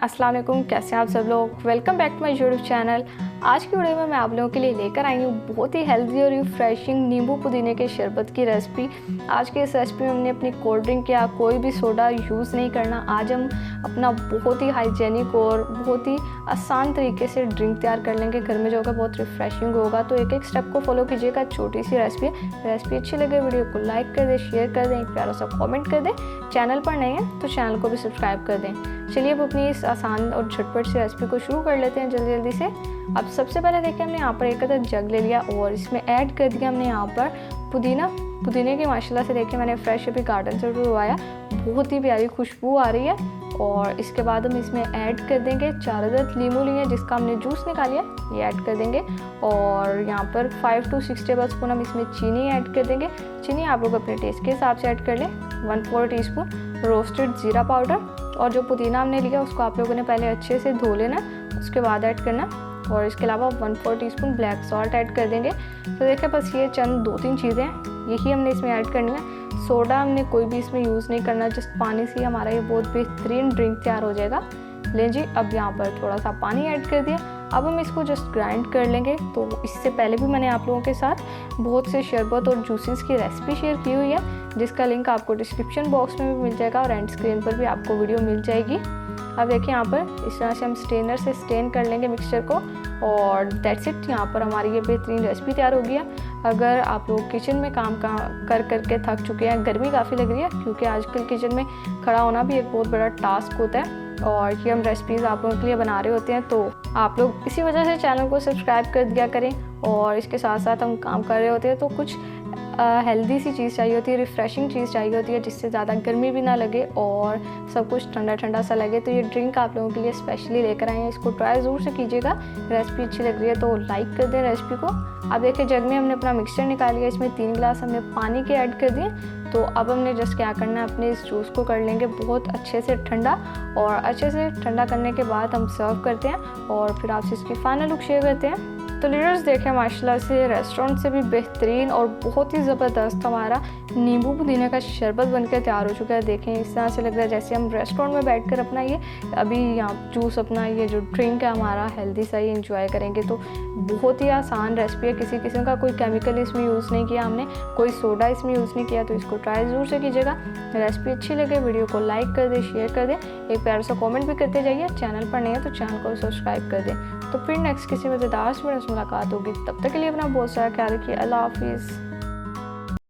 अस्सलाम वालेकुम, कैसे हैं आप सब लोग। Welcome back to my YouTube channel. आज की वीडियो में मैं आप लोगों के लिए लेकर आई हूँ बहुत ही हेल्दी और रिफ्रेशिंग नींबू पुदीने के शरबत की रेसिपी। आज की इस रेसिपी में हमने अपनी कोल्ड ड्रिंक या कोई भी सोडा यूज़ नहीं करना। आज हम अपना बहुत ही हाइजेनिक और बहुत ही आसान तरीके से ड्रिंक तैयार कर लेंगे घर में, जो होगा बहुत रिफ्रेशिंग होगा। तो एक एक स्टेप को फॉलो कीजिएगा। छोटी सी रेसिपी अच्छी लगे वीडियो को लाइक कर दें, शेयर कर दें, एक प्यारा सा कॉमेंट कर दें। चैनल पर नए हैं तो चैनल को भी सब्सक्राइब कर दें। चलिए अब अपनी इस आसान और झटपट सी रेसिपी को शुरू कर लेते हैं जल्दी से। अब सबसे पहले देखिए हमने यहाँ पर एक अदर जग ले लिया और इसमें ऐड कर दिया हमने यहाँ पर पुदीने की माशाल्लाह से देखिए मैंने फ्रेश अभी गार्डन से उड़वाया, बहुत ही प्यारी खुशबू आ रही है। और इसके बाद हम इसमें ऐड कर देंगे 4 अदद लीमू लिए जिसका हमने जूस निकालिया, ये ऐड कर देंगे। और यहाँ पर 5 to 6 टेबल स्पून हम इसमें चीनी ऐड कर देंगे। चीनी आप लोग अपने टेस्ट के हिसाब से ऐड कर लें। 1/4 टीस्पून रोस्टेड ज़ीरा पाउडर। और जो पुदीना हमने लिया उसको आप लोगों ने पहले अच्छे से धो लेना, उसके बाद ऐड करना। और इसके अलावा 1/4 टीस्पून ब्लैक सॉल्ट ऐड कर देंगे। तो देखिए बस ये चंद 2-3 चीज़ें यही हमने इसमें ऐड करनी है। सोडा हमने कोई भी इसमें यूज़ नहीं करना, जस्ट पानी से हमारा ये बहुत बेहतरीन ड्रिंक तैयार हो जाएगा। लें जी, अब यहाँ पर थोड़ा सा पानी ऐड कर दिया। अब हम इसको जस्ट ग्राइंड कर लेंगे। तो इससे पहले भी मैंने आप लोगों के साथ बहुत से शरबत और जूसेस की रेसिपी शेयर की हुई है, जिसका लिंक आपको डिस्क्रिप्शन बॉक्स में भी मिल जाएगा और एंड स्क्रीन पर भी आपको वीडियो मिल जाएगी। अब देखिए यहाँ पर इस तरह से हम स्ट्रेनर से स्ट्रेन कर लेंगे मिक्सचर को और दैट्स इट। यहाँ पर हमारी ये बेहतरीन रेसिपी तैयार हो गई है। अगर आप लोग किचन में काम कर करके थक चुके हैं, गर्मी काफ़ी लग रही है क्योंकि आजकल किचन में खड़ा होना भी एक बहुत बड़ा टास्क होता है और ये हम रेसिपीज़ आप लोगों के लिए बना रहे होते हैं, तो आप लोग इसी वजह से चैनल को सब्सक्राइब कर दिया करें। और इसके साथ साथ हम काम कर रहे होते हैं तो कुछ हेल्दी सी चीज़ चाहिए होती है, रिफ़्रेशिंग चीज़ चाहिए होती है, जिससे ज़्यादा गर्मी भी ना लगे और सब कुछ ठंडा ठंडा सा लगे। तो ये ड्रिंक आप लोगों के लिए स्पेशली लेकर आए हैं, इसको ट्राई ज़रूर से कीजिएगा। रेसिपी अच्छी लग रही है तो लाइक कर दें रेसिपी को। अब देखिए जग में हमने अपना मिक्सचर निकाल लिया, इसमें 3 गिलास हमने पानी के ऐड कर दिए। तो अब हमने जस्ट क्या करना है, अपने इस जूस को कर लेंगे बहुत अच्छे से ठंडा। और अच्छे से ठंडा करने के बाद हम सर्व करते हैं और फिर आपसे इसकी फाइनल लुक शेयर करते हैं। तो लीडर्स देखें माशाल्लाह से रेस्टोरेंट से भी बेहतरीन और बहुत ही ज़बरदस्त हमारा नींबू पुदीने का शरबत बनकर तैयार हो चुका है। देखें इस तरह से लग रहा है जैसे हम रेस्टोरेंट में बैठकर अपना ये अभी यहाँ जूस अपना ये जो ड्रिंक है हमारा हेल्दी सा ही इंजॉय करेंगे। तो बहुत ही आसान रेसिपी है, किसी किस्म का कोई केमिकल इसमें यूज़ नहीं किया हमने, कोई सोडा इसमें यूज़ नहीं किया। तो इसको ट्राई ज़रूर से कीजिएगा। रेसिपी अच्छी लगे वीडियो को लाइक कर दें, शेयर कर दें, एक प्यारा सा कॉमेंट भी करते जाइए। चैनल पर नहीं है तो चैनल को सब्सक्राइब कर दें। तो फिर नेक्स्ट किसी मज़ेदार वीडियो से मुलाकात होगी, तब तक के लिए अपना बहुत सारा ख्याल रखिए। अल्लाह हाफिज़।